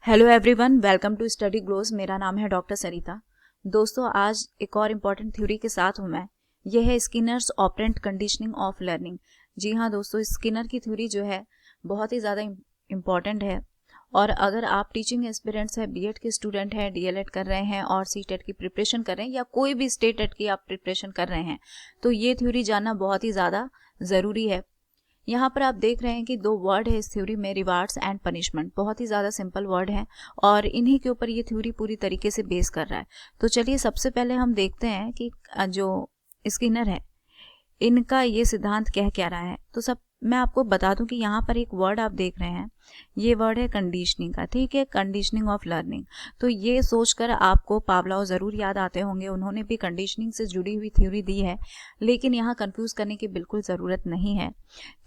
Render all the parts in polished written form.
Hello everyone, welcome to study glows. मेरा नाम है डॉक्टर सरिता। दोस्तों, आज एक और इम्पॉर्टेंट थ्योरी के साथ हूँ मैं। यह है Skinner's operant conditioning of learning. जी हाँ दोस्तों, स्किनर की थ्योरी जो है बहुत ही ज़्यादा इम्पॉर्टेंट है। और अगर आप टीचिंग एस्पिरेंट्स हैं, बीएड के स्टूडेंट हैं, डीएलएड कर रहे हैं और सीटेट की प्रिपरेशन कर रहे हैं या कोई भी स्टेट की आप प्रिपरेशन कर रहे हैं, तो ये थ्योरी जानना बहुत ही ज़्यादा ज़रूरी है। यहाँ पर आप देख रहे हैं कि दो वर्ड है इस थ्योरी में, रिवार्ड्स एंड पनिशमेंट। बहुत ही ज़्यादा सिंपल वर्ड है और इन्हीं के ऊपर ये थ्योरी पूरी तरीके से बेस कर रहा है। तो चलिए सबसे पहले हम देखते हैं कि जो स्किनर है इनका ये सिद्धांत कह क्या रहा है। तो सब मैं आपको बता दूं कि यहाँ पर एक वर्ड आप देख रहे हैं, ये वर्ड है कंडीशनिंग का। ठीक है, कंडीशनिंग ऑफ लर्निंग। तो ये सोचकर आपको पावलोव ज़रूर याद आते होंगे, उन्होंने भी कंडीशनिंग से जुड़ी हुई थ्योरी दी है। लेकिन यहाँ कंफ्यूज करने की बिल्कुल ज़रूरत नहीं है,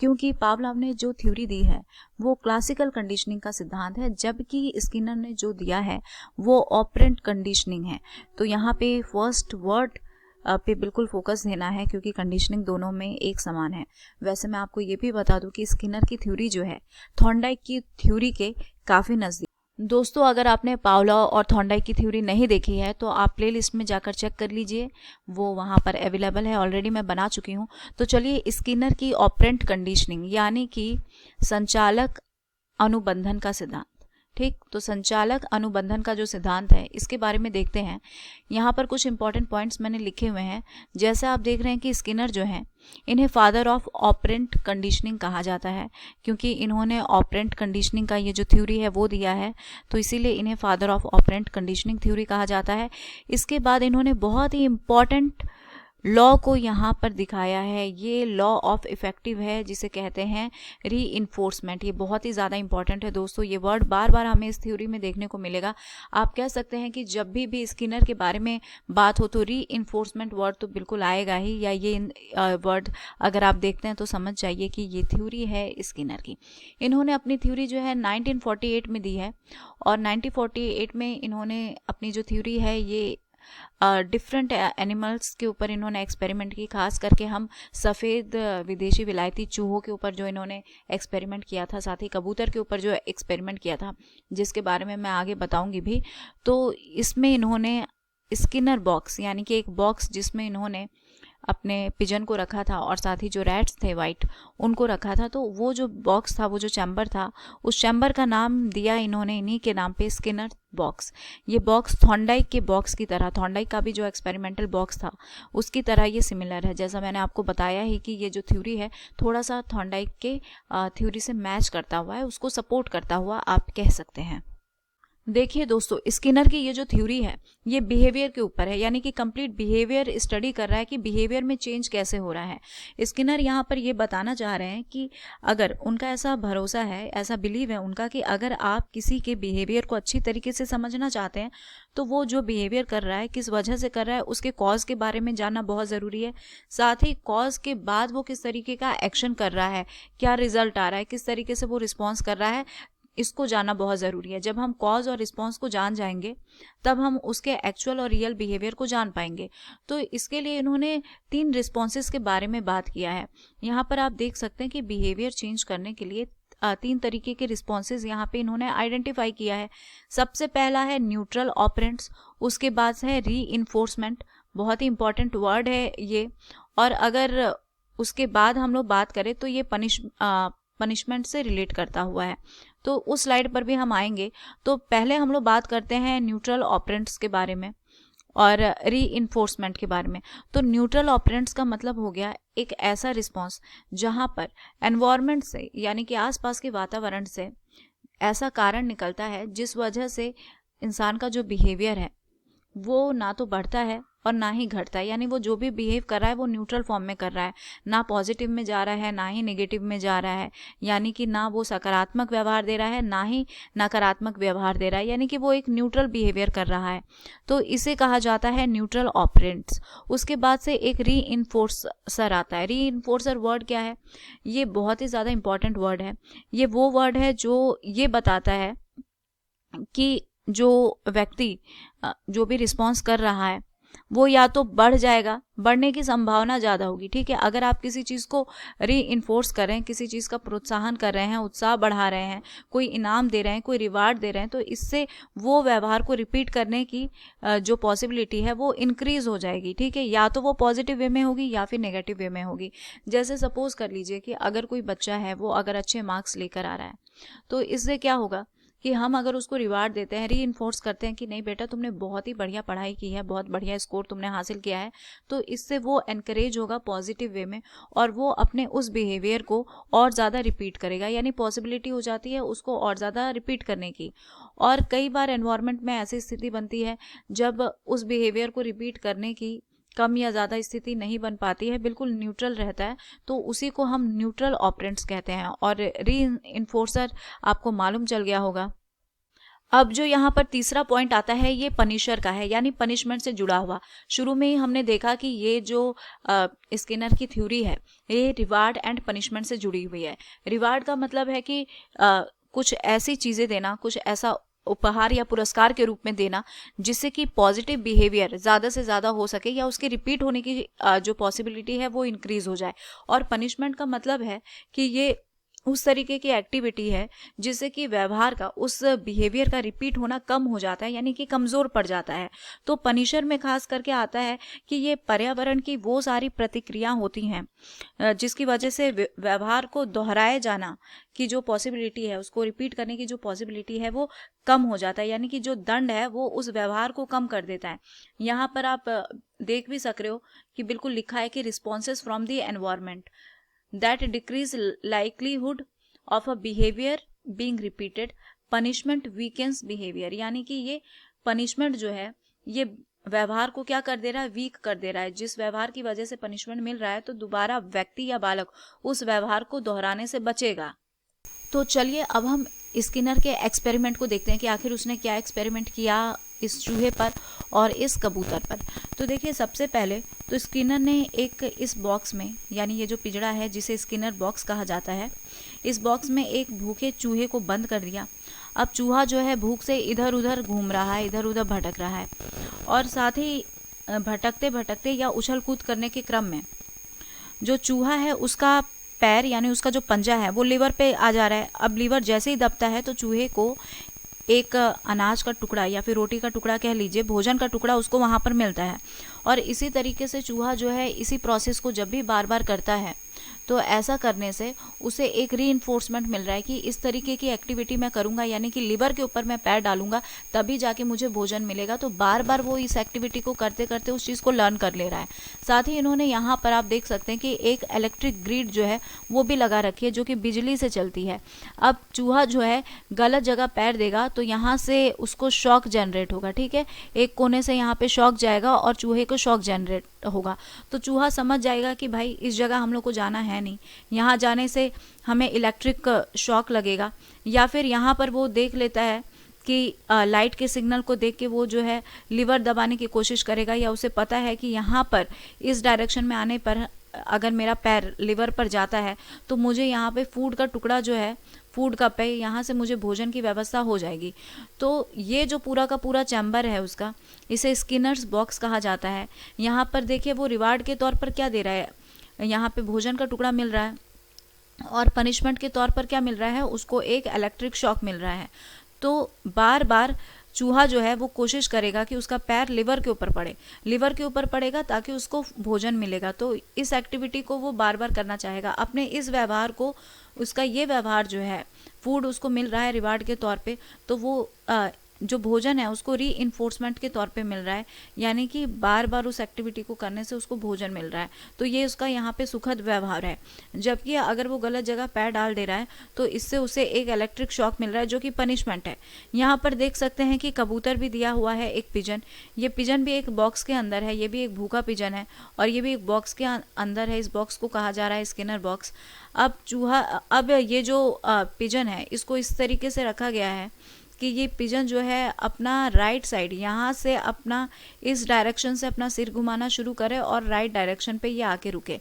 क्योंकि पावलोव ने जो थ्योरी दी है वो क्लासिकल कंडीशनिंग का सिद्धांत है, जबकि स्किनर ने जो दिया है वो ऑपरेंट कंडीशनिंग है। तो यहाँ पे फर्स्ट वर्ड पे बिल्कुल फोकस देना है, क्योंकि कंडीशनिंग दोनों में एक समान है। वैसे मैं आपको ये भी बता दूं कि स्किनर की थ्योरी जो है थॉर्नडाइक की थ्योरी के काफ़ी नज़दीक। दोस्तों, अगर आपने पावलोव और थॉर्नडाइक की थ्योरी नहीं देखी है तो आप प्लेलिस्ट में जाकर चेक कर लीजिए, वो वहाँ पर अवेलेबल है, ऑलरेडी मैं बना चुकी हूँ। तो चलिए स्किनर की ऑपरेंट कंडीशनिंग यानी कि संचालक अनुबंधन का सिद्धांत। ठीक, तो संचालक अनुबंधन का जो सिद्धांत है इसके बारे में देखते हैं। यहाँ पर कुछ इंपॉर्टेंट पॉइंट्स मैंने लिखे हुए हैं। जैसे आप देख रहे हैं कि स्किनर जो है इन्हें फादर ऑफ ऑपरेंट कंडीशनिंग कहा जाता है, क्योंकि इन्होंने ऑपरेंट कंडीशनिंग का ये जो थ्योरी है वो दिया है, तो इसीलिए इन्हें father of operant conditioning theory कहा जाता है। इसके बाद इन्होंने बहुत ही इम्पॉर्टेंट लॉ को यहाँ पर दिखाया है। ये लॉ ऑफ इफेक्टिव है, जिसे कहते हैं री इन्फोर्समेंट। ये बहुत ही ज़्यादा इंपॉर्टेंट है दोस्तों, ये वर्ड बार बार हमें इस थ्योरी में देखने को मिलेगा। आप कह सकते हैं कि जब भी स्किनर के बारे में बात हो तो री इन्फोर्समेंट वर्ड तो बिल्कुल आएगा ही, या ये वर्ड अगर आप देखते हैं तो समझ जाइए कि ये थ्योरी है स्किनर की। इन्होंने अपनी थ्योरी जो है 1948 में दी है, और 1948 में इन्होंने अपनी जो थ्योरी है ये डिफरेंट एनिमल्स के ऊपर इन्होंने एक्सपेरिमेंट की। खास करके हम सफ़ेद विदेशी विलायती चूहों के ऊपर जो इन्होंने एक्सपेरिमेंट किया था, साथ ही कबूतर के ऊपर जो एक्सपेरिमेंट किया था, जिसके बारे में मैं आगे बताऊंगी भी। तो इसमें इन्होंने स्किनर बॉक्स यानी कि एक बॉक्स जिसमें इन्होंने अपने पिजन को रखा था और साथ ही जो रैट्स थे वाइट उनको रखा था, तो वो जो बॉक्स था, वो जो चैम्बर था, उस चैम्बर का नाम दिया इन्होंने इन्हीं के नाम पे, स्किनर बॉक्स। ये बॉक्स थॉर्नडाइक के बॉक्स की तरह, थॉर्नडाइक का भी जो एक्सपेरिमेंटल बॉक्स था उसकी तरह ये सिमिलर है। जैसा मैंने आपको बताया ही कि ये जो थ्योरी है थोड़ा सा थॉर्नडाइक के थ्योरी से मैच करता हुआ है, उसको सपोर्ट करता हुआ आप कह सकते हैं। देखिए दोस्तों, स्किनर की ये जो थ्योरी है ये बिहेवियर के ऊपर है, यानी कि कंप्लीट बिहेवियर स्टडी कर रहा है कि बिहेवियर में चेंज कैसे हो रहा है। स्किनर यहाँ पर ये बताना चाह रहे हैं कि अगर उनका ऐसा भरोसा है, ऐसा बिलीव है उनका, कि अगर आप किसी के बिहेवियर को अच्छी तरीके से समझना चाहते हैं तो वो जो बिहेवियर कर रहा है, किस वजह से कर रहा है, उसके कॉज के बारे में जानना बहुत ज़रूरी है। साथ ही कॉज के बाद वो किस तरीके का एक्शन कर रहा है, क्या रिजल्ट आ रहा है, किस तरीके से वो रिस्पॉन्स कर रहा है, इसको जानना बहुत ज़रूरी है। जब हम कॉज और रिस्पॉन्स को जान जाएंगे तब हम उसके एक्चुअल और रियल बिहेवियर को जान पाएंगे। तो इसके लिए इन्होंने 3 रिस्पॉन्सेस के बारे में बात किया है। यहाँ पर आप देख सकते हैं कि बिहेवियर चेंज करने के लिए 3 तरीके के रिस्पॉन्सेज यहाँ पे इन्होंने आइडेंटिफाई किया है। सबसे पहला है न्यूट्रल ऑपरेंट्स, उसके बाद है री इन्फोर्समेंट, बहुत ही इंपॉर्टेंट वर्ड है ये। और अगर उसके बाद हम लोग बात करें तो ये पनिशमेंट से रिलेट करता हुआ है, तो उस स्लाइड पर भी हम आएंगे। तो पहले हम लोग बात करते हैं न्यूट्रल ऑपरेंट्स के बारे में और री इन्फोर्समेंट के बारे में। तो न्यूट्रल ऑपरेंट्स का मतलब हो गया एक ऐसा रिस्पॉन्स जहां पर एनवायरनमेंट से, यानी कि आसपास के वातावरण से ऐसा कारण निकलता है जिस वजह से इंसान का जो बिहेवियर है वो ना तो बढ़ता है और ना ही घटता है। यानी वो जो भी बिहेव कर रहा है वो न्यूट्रल फॉर्म में कर रहा है, ना पॉजिटिव में जा रहा है ना ही नेगेटिव में जा रहा है। यानी कि ना वो सकारात्मक व्यवहार दे रहा है ना ही नकारात्मक व्यवहार दे रहा है, यानी कि वो एक न्यूट्रल बिहेवियर कर रहा है। तो इसे कहा जाता है न्यूट्रल ऑपरेंट्स। उसके बाद से एक री इन्फोर्सर आता है। री इन्फोर्सर वर्ड क्या है? ये बहुत ही ज़्यादा इंपॉर्टेंट वर्ड है। ये वो वर्ड है जो ये बताता है कि जो व्यक्ति जो भी रिस्पॉन्स कर रहा है वो या तो बढ़ जाएगा, बढ़ने की संभावना ज़्यादा होगी। ठीक है, अगर आप किसी चीज़ को री इन्फोर्स कर रहे हैं, किसी चीज़ का प्रोत्साहन कर रहे हैं, उत्साह बढ़ा रहे हैं, कोई इनाम दे रहे हैं, कोई रिवार्ड दे रहे हैं, तो इससे वो व्यवहार को रिपीट करने की जो पॉसिबिलिटी है वो इंक्रीज हो जाएगी। ठीक है, या तो वो पॉजिटिव वे में होगी या फिर नेगेटिव वे में होगी। जैसे सपोज कर लीजिए कि अगर कोई बच्चा है वो अगर अच्छे मार्क्स लेकर आ रहा है, तो इससे क्या होगा कि हम अगर उसको रिवार्ड देते हैं, री इन्फोर्स करते हैं कि नहीं बेटा तुमने बहुत ही बढ़िया पढ़ाई की है, बहुत बढ़िया स्कोर तुमने हासिल किया है, तो इससे वो एनकरेज होगा पॉजिटिव वे में और वो अपने उस बिहेवियर को और ज़्यादा रिपीट करेगा, यानी पॉसिबिलिटी हो जाती है उसको और ज़्यादा रिपीट करने की। और कई बार एनवायरनमेंट में ऐसी स्थिति बनती है जब उस बिहेवियर को रिपीट करने की कम या ज़्यादा स्थिति नहीं बन पाती है, बिल्कुल न्यूट्रल रहता है, तो उसी को हम न्यूट्रल ऑपरेंट्स कहते हैं। और री इन्फोर्सर आपको मालूम चल गया होगा। अब जो यहाँ पर तीसरा पॉइंट आता है ये पनिशर का है, यानी पनिशमेंट से जुड़ा हुआ। शुरू में ही हमने देखा कि ये जो स्किनर की थ्योरी है ये रिवार्ड एंड पनिशमेंट से जुड़ी हुई है। रिवार्ड का मतलब है कि कुछ ऐसी चीज़ें देना, कुछ ऐसा उपहार या पुरस्कार के रूप में देना जिससे कि पॉजिटिव बिहेवियर ज़्यादा से ज़्यादा हो सके या उसके रिपीट होने की जो पॉसिबिलिटी है वो इंक्रीज हो जाए। और पनिशमेंट का मतलब है कि ये उस तरीके की एक्टिविटी है जिससे कि व्यवहार का, उस बिहेवियर का रिपीट होना कम हो जाता है, यानी कि कमज़ोर पड़ जाता है। तो पनिशर में खास करके आता है कि ये पर्यावरण की वो सारी प्रतिक्रिया होती हैं जिसकी वजह से व्यवहार को दोहराए जाना की जो पॉसिबिलिटी है, उसको रिपीट करने की जो पॉसिबिलिटी है वो कम हो जाता है, यानी कि जो दंड है वो उस व्यवहार को कम कर देता है। यहाँ पर आप देख भी सक रहे हो कि बिल्कुल लिखा है कि responses from the environment that decrease likelihood of a behavior being repeated, punishment weakens behavior, यानी कि ये पनिशमेंट जो है ये व्यवहार को क्या कर दे रहा है, वीक कर दे रहा है। जिस व्यवहार की वजह से पनिशमेंट मिल रहा है तो दोबारा व्यक्ति या बालक उस व्यवहार को दोहराने से बचेगा। तो चलिए अब हम स्किनर के एक्सपेरिमेंट को देखते हैं कि आखिर उसने क्या एक्सपेरिमेंट किया इस चूहे पर और इस कबूतर पर। तो देखिए सबसे पहले तो स्किनर ने एक इस बॉक्स में, यानी ये जो पिंजड़ा है जिसे स्किनर बॉक्स कहा जाता है, इस बॉक्स में एक भूखे चूहे को बंद कर दिया। अब चूहा जो है भूख से इधर उधर घूम रहा है, इधर उधर भटक रहा है और साथ ही भटकते भटकते या उछल कूद करने के क्रम में जो चूहा है उसका पैर, यानी उसका जो पंजा है वो लीवर पे आ जा रहा है। अब लीवर जैसे ही दबता है तो चूहे को एक अनाज का टुकड़ा या फिर रोटी का टुकड़ा कह लीजिए, भोजन का टुकड़ा उसको वहाँ पर मिलता है। और इसी तरीके से चूहा जो है इसी प्रोसेस को जब भी बार बार करता है तो ऐसा करने से उसे एक रीइंफोर्समेंट मिल रहा है कि इस तरीके की एक्टिविटी मैं करूंगा, यानी कि लीवर के ऊपर मैं पैर डालूंगा तभी जाके मुझे भोजन मिलेगा। तो बार बार वो इस एक्टिविटी को करते करते उस चीज़ को लर्न कर ले रहा है। साथ ही इन्होंने यहाँ पर आप देख सकते हैं कि एक इलेक्ट्रिक ग्रिड जो है वो भी लगा रखी है जो कि बिजली से चलती है। अब चूहा जो है गलत जगह पैर देगा तो यहाँ से उसको शॉक जनरेट होगा। ठीक है, एक कोने से यहाँ पे शॉक जाएगा और चूहे को शॉक जनरेट होगा। तो चूहा समझ जाएगा कि भाई इस जगह हम लोग को जाना है नहीं, यहाँ जाने से हमें इलेक्ट्रिक शॉक लगेगा। या फिर यहाँ पर वो देख लेता है कि लाइट के सिग्नल को देख के वो जो है लीवर दबाने की कोशिश करेगा, या उसे पता है कि यहाँ पर इस डायरेक्शन में आने पर अगर मेरा पैर लीवर पर जाता है तो मुझे यहाँ पे फूड का टुकड़ा जो है, फूड कप है, यहाँ से मुझे भोजन की व्यवस्था हो जाएगी। तो ये जो पूरा का पूरा चैम्बर है उसका, इसे स्किनर्स बॉक्स कहा जाता है। यहाँ पर देखिए वो रिवार्ड के तौर पर क्या दे रहा है, यहाँ पे भोजन का टुकड़ा मिल रहा है और पनिशमेंट के तौर पर क्या मिल रहा है, उसको एक इलेक्ट्रिक शॉक मिल रहा है। तो बार बार चूहा जो है वो कोशिश करेगा कि उसका पैर लीवर के ऊपर पड़े, लीवर के ऊपर पड़ेगा ताकि उसको भोजन मिलेगा। तो इस एक्टिविटी को वो बार बार करना चाहेगा। अपने इस व्यवहार को, उसका ये व्यवहार जो है, फूड उसको मिल रहा है रिवार्ड के तौर पे, तो वो जो भोजन है उसको री इन्फोर्समेंट के तौर पे मिल रहा है, यानी कि बार बार उस एक्टिविटी को करने से उसको भोजन मिल रहा है। तो ये उसका यहाँ पे सुखद व्यवहार है। जबकि अगर वो गलत जगह पैर डाल दे रहा है तो इससे उसे एक इलेक्ट्रिक शॉक मिल रहा है जो कि पनिशमेंट है। यहाँ पर देख सकते हैं कि कबूतर भी दिया हुआ है, एक पिजन। ये पिजन भी एक बॉक्स के अंदर है, ये भी एक भूखा पिजन है और ये भी एक बॉक्स के अंदर है। इस बॉक्स को कहा जा रहा है स्किनर बॉक्स। अब ये जो पिजन है इसको इस तरीके से रखा गया है कि ये पिजन जो है अपना राइट साइड, यहाँ से अपना इस डायरेक्शन से अपना सिर घुमाना शुरू करे और राइट डायरेक्शन पे ये आके रुके।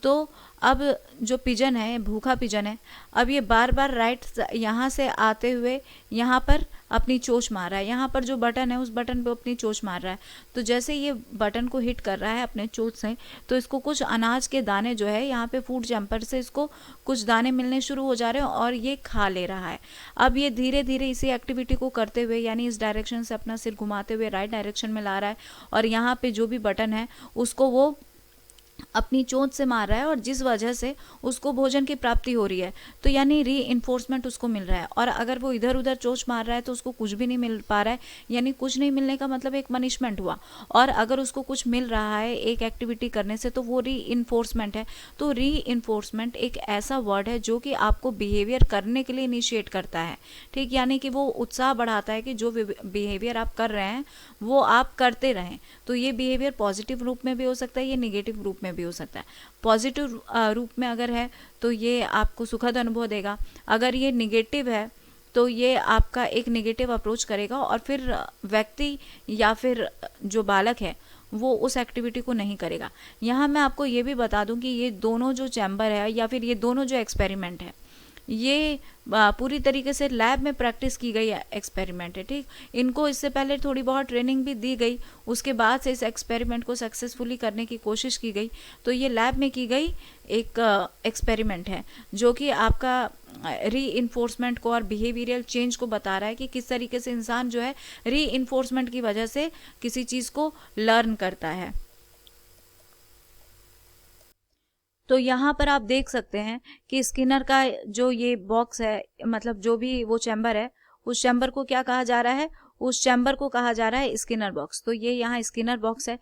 तो अब जो पिजन है, भूखा पिजन है, अब ये बार बार राइट यहाँ से आते हुए यहाँ पर अपनी चोंच मार रहा है, यहाँ पर जो बटन है उस बटन पे अपनी चोंच मार रहा है। तो जैसे ये बटन को हिट कर रहा है अपने चोंच से, तो इसको कुछ अनाज के दाने जो है यहाँ पे फूड चैम्बर से इसको कुछ दाने मिलने शुरू हो जा रहे हैं और ये खा ले रहा है। अब ये धीरे धीरे इसी एक्टिविटी को करते हुए, यानी इस डायरेक्शन से अपना सिर घुमाते हुए राइट डायरेक्शन में ला रहा है और यहाँ पे जो भी बटन है उसको वो अपनी चोंच से मार रहा है और जिस वजह से उसको भोजन की प्राप्ति हो रही है, तो यानी री इन्फोर्समेंट उसको मिल रहा है। और अगर वो इधर उधर चोंच मार रहा है तो उसको कुछ भी नहीं मिल पा रहा है, यानी कुछ नहीं मिलने का मतलब एक पनिशमेंट हुआ। और अगर उसको कुछ मिल रहा है एक एक्टिविटी करने से तो वो री इन्फोर्समेंट है। तो री इन्फोर्समेंट एक ऐसा वर्ड है जो कि आपको बिहेवियर करने के लिए इनिशिएट करता है, ठीक, यानी कि वो उत्साह बढ़ाता है कि जो बिहेवियर आप कर रहे हैं वो आप करते रहें। तो ये बिहेवियर पॉजिटिव रूप में भी हो सकता है, ये निगेटिव रूप में भी हो सकता है। पॉजिटिव रूप में अगर है तो ये आपको सुखद अनुभव देगा, अगर ये निगेटिव है तो ये आपका एक निगेटिव अप्रोच करेगा और फिर व्यक्ति या फिर जो बालक है वो उस एक्टिविटी को नहीं करेगा। यहाँ मैं आपको ये भी बता दूं कि ये दोनों जो चैम्बर है या फिर ये दोनों जो एक्सपेरिमेंट है ये पूरी तरीके से लैब में प्रैक्टिस की गई एक्सपेरिमेंट है, ठीक। इनको इससे पहले थोड़ी बहुत ट्रेनिंग भी दी गई, उसके बाद से इस एक्सपेरिमेंट को सक्सेसफुली करने की कोशिश की गई। तो ये लैब में की गई एक एक्सपेरिमेंट है जो कि आपका री इन्फोर्समेंट को और बिहेवियरल चेंज को बता रहा है कि किस तरीके से इंसान जो है री इन्फोर्समेंट की वजह से किसी चीज़ को लर्न करता है। तो यहाँ पर आप देख सकते हैं कि स्किनर का जो ये बॉक्स है, मतलब जो भी वो चैम्बर है, उस चैम्बर को क्या कहा जा रहा है, उस चैम्बर को कहा जा रहा है स्किनर बॉक्स। तो ये यहाँ स्किनर बॉक्स है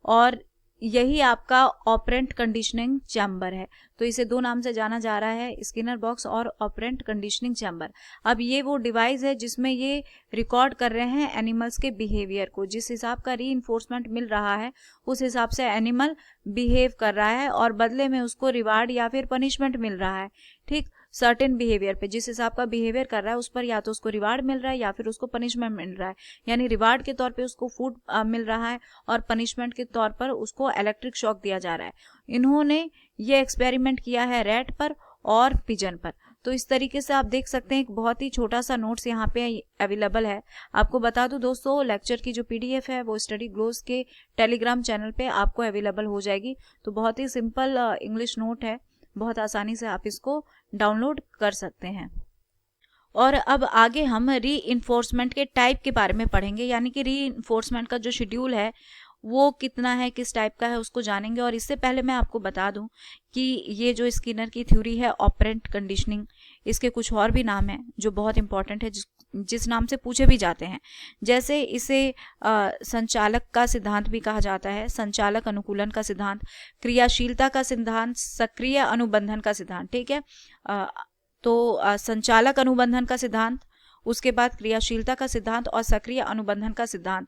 और यही आपका ऑपरेंट कंडीशनिंग चैम्बर है। तो इसे दो नाम से जाना जा रहा है, स्किनर बॉक्स और ऑपरेंट कंडीशनिंग चैम्बर। अब ये वो डिवाइस है जिसमें ये रिकॉर्ड कर रहे हैं एनिमल्स के बिहेवियर को, जिस हिसाब का री इन्फोर्समेंट मिल रहा है उस हिसाब से एनिमल बिहेव कर रहा है और बदले में उसको रिवार्ड या फिर पनिशमेंट मिल रहा है, ठीक। सर्टेन बिहेवियर पे, जिस हिसाब का बिहेवियर कर रहा है उस पर या तो उसको रिवार्ड मिल रहा है या फिर उसको पनिशमेंट मिल रहा है। यानी रिवार्ड के तौर पे उसको फूड मिल रहा है और पनिशमेंट के तौर पर उसको इलेक्ट्रिक शॉक दिया जा रहा है। इन्होंने ये एक्सपेरिमेंट किया है रैट पर और पिजन पर। तो इस तरीके से आप देख सकते हैं एक बहुत ही छोटा सा नोट्स यहाँ पे अवेलेबल है। आपको बता दूं दोस्तों, लेक्चर की जो पीडीएफ है वो स्टडी ग्लोस के टेलीग्राम चैनल पे आपको अवेलेबल हो जाएगी। तो बहुत ही सिंपल इंग्लिश नोट है, बहुत आसानी से आप इसको डाउनलोड कर सकते हैं। और अब आगे हम री इन्फोर्समेंट के टाइप के बारे में पढ़ेंगे, यानी कि री इन्फोर्समेंट का जो शेड्यूल है वो कितना है, किस टाइप का है, उसको जानेंगे। और इससे पहले मैं आपको बता दूं कि ये जो स्किनर की थ्योरी है ऑपरेंट कंडीशनिंग, इसके कुछ और भी नाम हैं जो बहुत इंपॉर्टेंट है, जिस नाम से पूछे भी जाते हैं। जैसे इसे संचालक का सिद्धांत भी कहा जाता है, संचालक अनुकूलन का सिद्धांत, क्रियाशीलता का सिद्धांत, सक्रिय अनुबंधन का सिद्धांत, ठीक है। तो संचालक अनुबंधन का सिद्धांत, उसके बाद क्रियाशीलता का सिद्धांत और सक्रिय अनुबंधन का सिद्धांत,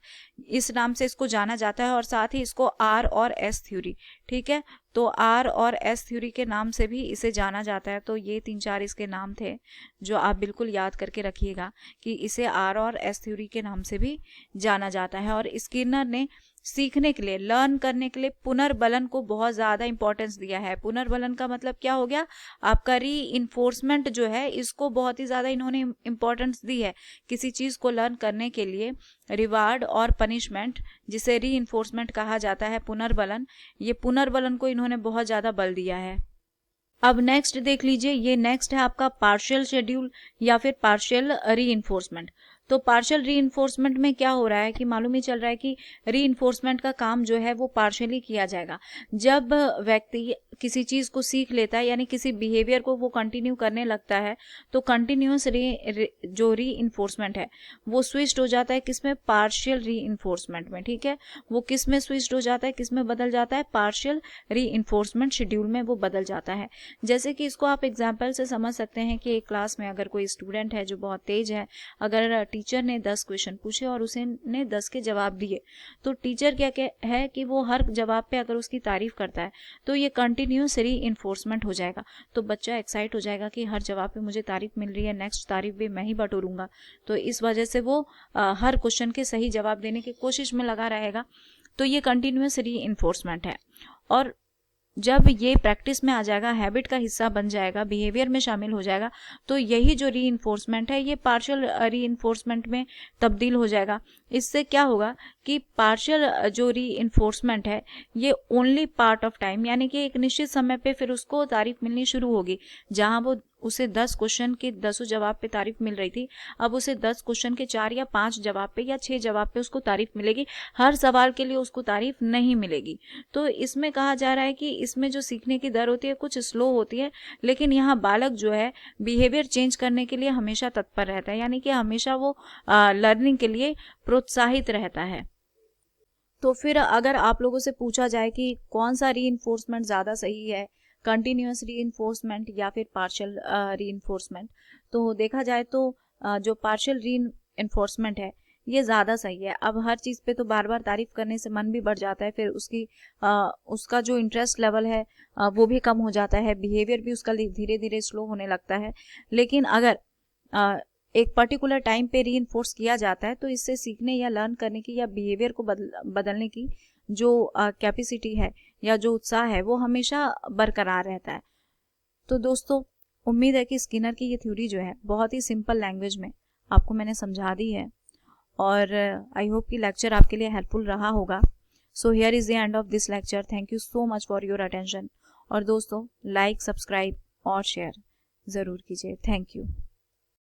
इस नाम से इसको जाना जाता है। और साथ ही इसको आर और एस थ्योरी, ठीक है। तो आर और एस थ्योरी के नाम से भी इसे जाना जाता है। तो ये 3-4 इसके नाम थे जो आप बिल्कुल याद करके रखिएगा कि इसे आर और एस थ्योरी के नाम से भी जाना जाता है। और स्किनर ने सीखने के लिए, लर्न करने के लिए पुनर्बलन को बहुत ज़्यादा इंपॉर्टेंस दिया है। पुनर्बलन का मतलब क्या हो गया, आपका री इन्फोर्समेंट जो है इसको बहुत ही ज़्यादा इन्होंने इंपॉर्टेंस दी है। किसी चीज़ को लर्न करने के लिए रिवार्ड और पनिशमेंट, जिसे री इन्फोर्समेंट कहा जाता है, पुनर्बलन, ये पुनर्बलन को इन्होंने बहुत ज़्यादा बल दिया है। अब नेक्स्ट देख लीजिए, ये नेक्स्ट है आपका पार्शियल शेड्यूल या फिर पार्शियल री इन्फोर्समेंट। तो पार्शियल री इन्फोर्समेंट में क्या हो रहा है कि मालूम ही चल रहा है कि री इन्फोर्समेंट का काम जो है वो पार्शियली किया जाएगा। जब व्यक्ति किसी चीज़ को सीख लेता है, यानी किसी बिहेवियर को वो कंटिन्यू करने लगता है, तो कंटिन्यूस जो री इन्फोर्समेंट है वो स्विच्ड हो जाता है किसमें, पार्शियल री इन्फोर्समेंट में, ठीक है। वो किस में स्विच्ड हो जाता है, किस में बदल जाता है, पार्शियल री इन्फोर्समेंट शेड्यूल में वो बदल जाता है। जैसे कि इसको आप एग्जाम्पल से समझ सकते हैं कि एक क्लास में अगर कोई स्टूडेंट है जो बहुत तेज है, अगर टीचर ने 10 क्वेश्चन पूछे और उसे ने 10 के जवाब दिए, तो टीचर क्या है कि वो हर जवाब पे अगर उसकी तारीफ करता है तो ये कंटिन्यूस री इन्फोर्समेंट हो जाएगा। तो बच्चा एक्साइट हो जाएगा कि हर जवाब पे मुझे तारीफ मिल रही है, नेक्स्ट तारीफ भी मैं ही बटोरूंगा। तो इस वजह से वो हर क्वेश्चन के सही जवाब देने की कोशिश में लगा रहेगा। तो ये कंटिन्यूस री इन्फोर्समेंट है। और जब ये प्रैक्टिस में आ जाएगा, हैबिट का हिस्सा बन जाएगा, बिहेवियर में शामिल हो जाएगा, तो यही जो रीइंफोर्समेंट है ये पार्शियल रीइंफोर्समेंट में तब्दील हो जाएगा। इससे क्या होगा कि पार्शियल जो रीइंफोर्समेंट है ये ओनली पार्ट ऑफ टाइम, यानी कि एक निश्चित समय पे फिर उसको तारीफ मिलनी शुरू होगी। जहां वो उसे 10 क्वेश्चन के 10 जवाब पे तारीफ मिल रही थी, अब उसे 10 क्वेश्चन के 4 या 5 जवाब पे या 6 जवाब पे उसको तारीफ मिलेगी, हर सवाल के लिए उसको तारीफ नहीं मिलेगी। तो इसमें कहा जा रहा है कि इसमें जो सीखने की दर होती है कुछ स्लो होती है, लेकिन यहाँ बालक जो है बिहेवियर चेंज करने के लिए हमेशा तत्पर रहता है, यानी कि हमेशा वो लर्निंग के लिए प्रोत्साहित रहता है। तो फिर अगर आप लोगों से पूछा जाए कि कौन सा रीइंफोर्समेंट ज़्यादा सही है, कंटिन्यूअस रीइंफोर्समेंट या फिर पार्शियल रीइंफोर्समेंट, तो देखा जाए तो जो पार्शियल रीइंफोर्समेंट है ये ज़्यादा सही है। अब हर चीज़ पे तो बार बार तारीफ करने से मन भी बढ़ जाता है, फिर उसका जो इंटरेस्ट लेवल है वो भी कम हो जाता है, बिहेवियर भी उसका धीरे धीरे स्लो होने लगता है। लेकिन अगर एक पर्टिकुलर टाइम पे रीइंफोर्स किया जाता है तो इससे सीखने या लर्न करने की या बिहेवियर को बदलने की जो कैपेसिटी है या जो उत्साह है वो हमेशा बरकरार रहता है। तो दोस्तों, उम्मीद है कि स्किनर की ये थ्योरी जो है बहुत ही सिंपल लैंग्वेज में आपको मैंने समझा दी है, और आई होप कि लेक्चर आपके लिए हेल्पफुल रहा होगा। So here is the end of this lecture. Thank you so much for your attention. और दोस्तों, लाइक, सब्सक्राइब और शेयर ज़रूर कीजिए। Thank you.